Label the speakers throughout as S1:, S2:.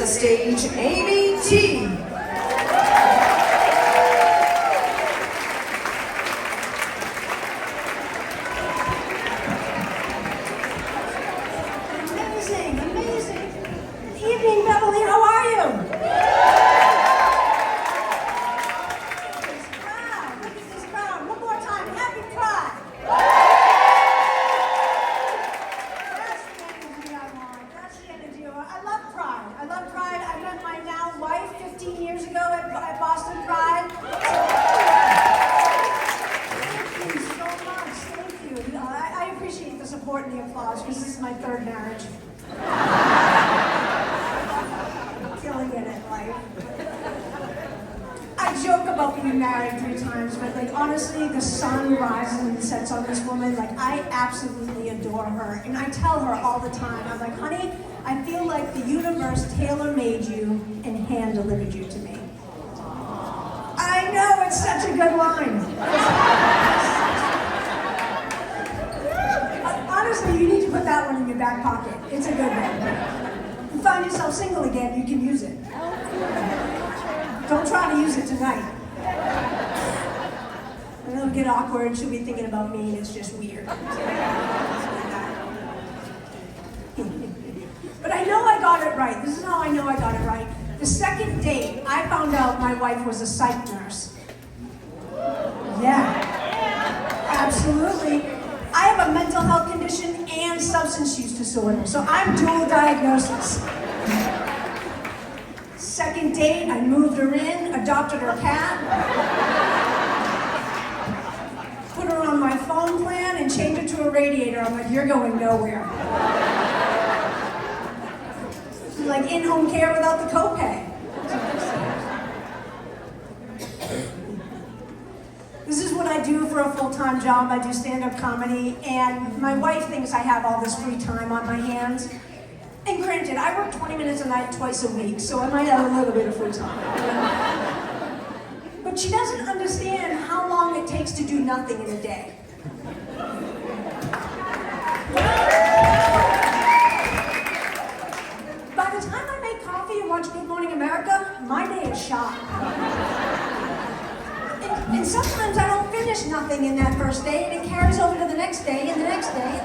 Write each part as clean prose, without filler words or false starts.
S1: the stage, Amy T.
S2: Amazing, amazing. Good evening, Beverly. How are you? Look at this crowd. One more time. Happy Pride. That's the energy I want. That's the energy I want. I love Pride. I love Pride. I met my now wife 15 years ago at Boston Pride. Thank you so much. Thank you. I appreciate the support and the applause because this is my third marriage. Killing it in life. I joke about being married 3 times, but like honestly, the sun rises and sets on this woman. Like I absolutely adore her, and I tell her all the time. I'm like, honey, I feel like the universe tailor-made you and hand-delivered you to me. I know, it's such a good line. Honestly, you need to put that one in your back pocket. It's a good one. You find yourself single again, you can use it. Don't try to use it tonight. And it'll get awkward, she'll be thinking about me, and it's just weird. But I know I got it right. This is how I know I got it right. The second date, I found out my wife was a psych nurse. Yeah, absolutely. I have a mental health condition and substance use disorder, so I'm dual diagnosis. Second date, I moved her in, adopted her cat, put her on my phone plan, and changed it to a radiator. I'm like, you're going nowhere. She's like in-home care without the copay. This is what I do for a full-time job. I do stand-up comedy, and my wife thinks I have all this free time on my hands. And granted, I work 20 minutes a night twice a week, so I might have a little bit of free time. But she doesn't understand how long it takes to do nothing in a day. By the time I make coffee and watch Good Morning America, my day is shot. And sometimes I don't finish nothing in that first day, and it carries over to the next day and the next day.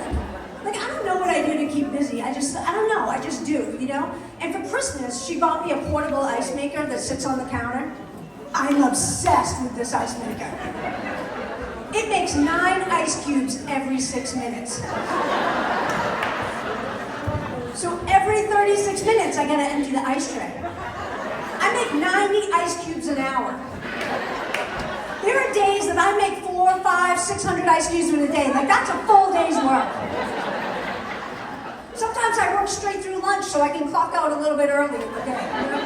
S2: Like, I don't know what I do to keep busy. I don't know, I just do, you know? And for Christmas, she bought me a portable ice maker that sits on the counter. I'm obsessed with this ice maker. It makes 9 ice cubes every 6 minutes. So every 36 minutes, I gotta empty the ice tray. I make 90 ice cubes an hour. There are days that I make 400, 500, 600 ice cubes in a day. Like, that's a full day's work. Sometimes I work straight through lunch so I can clock out a little bit early in the day. You know?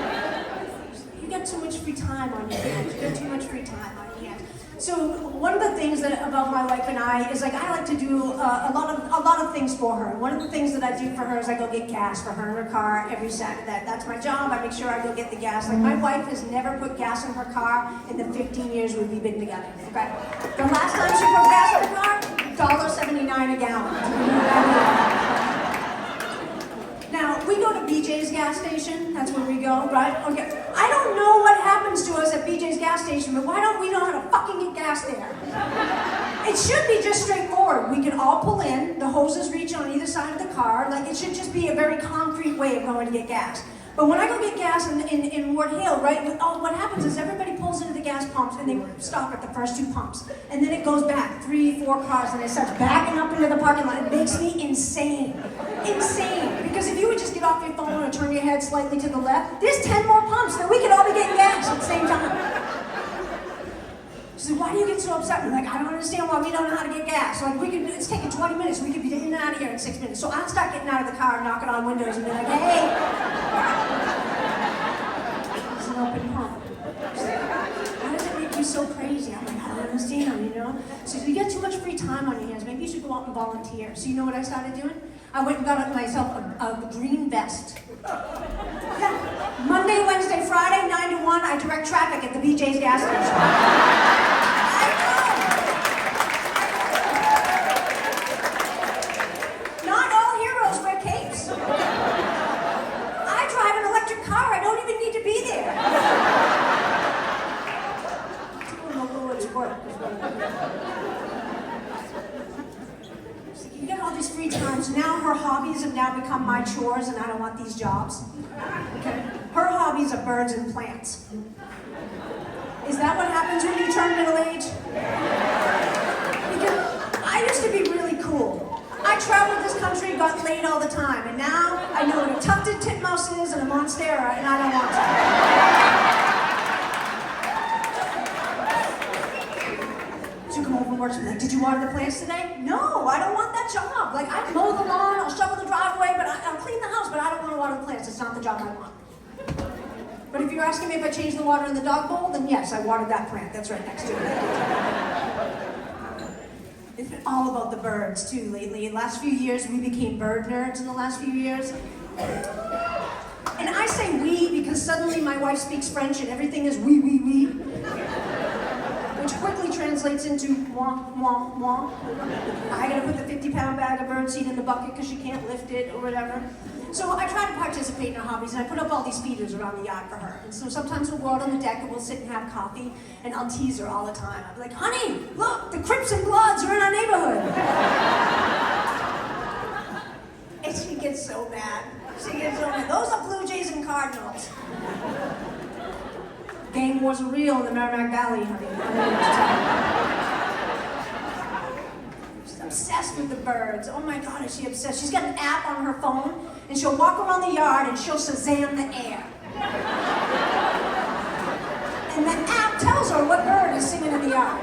S2: You get too much free time on your hands. You get too much free time on your hands. So one of the things about my wife and I is like I like to do a lot of things for her. One of the things that I do for her is I go get gas for her in her car every Saturday. That's my job. I make sure I go get the gas. Like my wife has never put gas in her car in the 15 years we've been together. Okay. The last time she put gas in her car, $1.79 a gallon. Now, we go to BJ's gas station, that's where we go, right? Okay. I don't know what happens to us at BJ's gas station, but why don't we know how to fucking get gas there? It should be just straightforward. We can all pull in, the hoses reach on either side of the car, like it should just be a very concrete way of going to get gas. But when I go get gas in Ward Hill, right, what happens is everybody pulls into the gas pumps and they stop at the first 2 pumps. And then it goes back, 3, 4 cars, and it starts backing up into the parking lot. It makes me insane. Insane. Because if you would just get off your phone and turn your head slightly to the left, there's 10 more pumps that we could all be getting gas at the same time. She said, why do you get so upset? I'm like, I don't understand why we don't know how to get gas. Like, it's taking 20 minutes. We could be in and out of here in 6 minutes. So I'll start getting out of the car and knocking on windows and be like, hey. It's an open pump. She's like, why does it make you so crazy? I'm like, I don't understand, you know? So you get too much free time on your hands. Maybe you should go out and volunteer. So you know what I started doing? I went and got myself a green vest. Yeah. Monday, Wednesday, Friday, 9 to 1, I direct traffic at the BJ's gas station. Not all heroes wear capes. I drive an electric car chores and I don't want these jobs. Okay? Her hobbies are birds and plants. Is that what happens when you turn middle age? Because I used to be really cool. I traveled this country, got laid all the time, and now I know what a tufted titmouse is and a monstera, and I don't want to. So come home from work and like, did you water the plants today? No, I don't want that job. Like, I mow the lawn, I'll shovel the driveway, but I'll clean the house, but I don't want to water the plants. It's not the job I want. But if you're asking me if I changed the water in the dog bowl, then yes, I watered that plant. That's right next to it. It's been all about the birds too lately. In the last few years, we became bird nerds in the last few years. And I say we because suddenly my wife speaks French and everything is oui, oui, oui. Which quickly translates into wah, wah, wah. I gotta put the 50-pound bag of birdseed in the bucket because she can't lift it or whatever. So I try to participate in her hobbies, and I put up all these feeders around the yacht for her. And so sometimes we'll go out on the deck and we'll sit and have coffee, and I'll tease her all the time. I'll be like, honey, look, the Crips and Bloods are in our neighborhood. And she gets so mad. She gets so mad. Those are Blue Jays and Cardinals. Gang wars are real in the Merrimack Valley, honey. Obsessed with the birds. Oh my God, is she obsessed? She's got an app on her phone, and she'll walk around the yard and she'll Shazam the air. And the app tells her what bird is singing in the yard.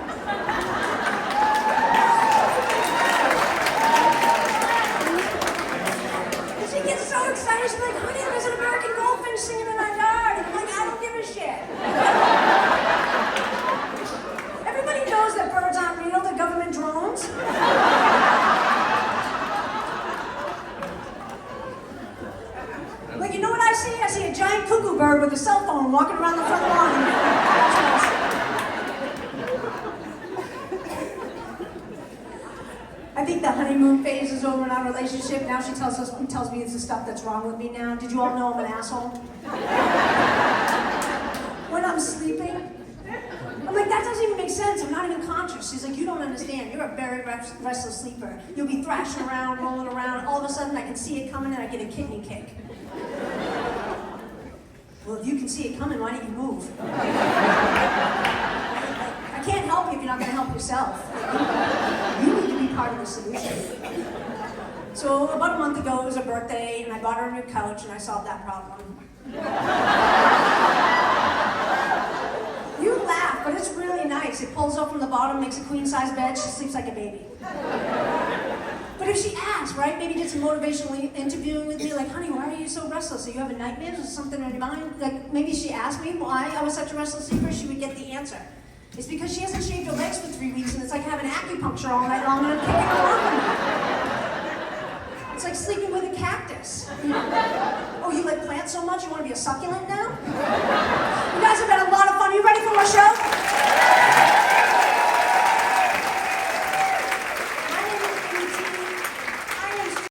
S2: And she gets so excited, she's like, honey, there's an American goldfinch singing in our yard. And I'm like, I don't give a shit. Everybody knows that birds aren't real, they're government drones. Like, you know what I see? I see a giant cuckoo bird with a cell phone walking around the front lawn. That's what I see. I think the honeymoon phase is over in our relationship. Now she tells me it's the stuff that's wrong with me now. Did you all know I'm an asshole? When I'm sleeping, I'm like, that doesn't even make sense. I'm not even conscious. She's like, you don't understand. You're a very restless sleeper. You'll be thrashing around, rolling around. All of a sudden, I can see it coming and I get a kidney kick. Well, if you can see it coming, why don't you move? I can't help you if you're not going to help yourself. You need to be part of the solution. So about a month ago, it was her birthday, and I bought her a new couch, and I solved that problem. You laugh, but it's really nice. It pulls up from the bottom, makes a queen-size bed. She sleeps like a baby. But if she asks, right, maybe did some motivational interviewing with me, like, honey, why are you so restless? Are you having nightmares or something in your mind? Like, maybe she asked me why I was such a restless sleeper, she would get the answer. It's because she hasn't shaved her legs for 3 weeks, and it's like having acupuncture all night long and I'm kicking her. It's like sleeping with a cactus. Oh, you like plants so much, you want to be a succulent now? You guys have had a lot of fun. You ready for our show?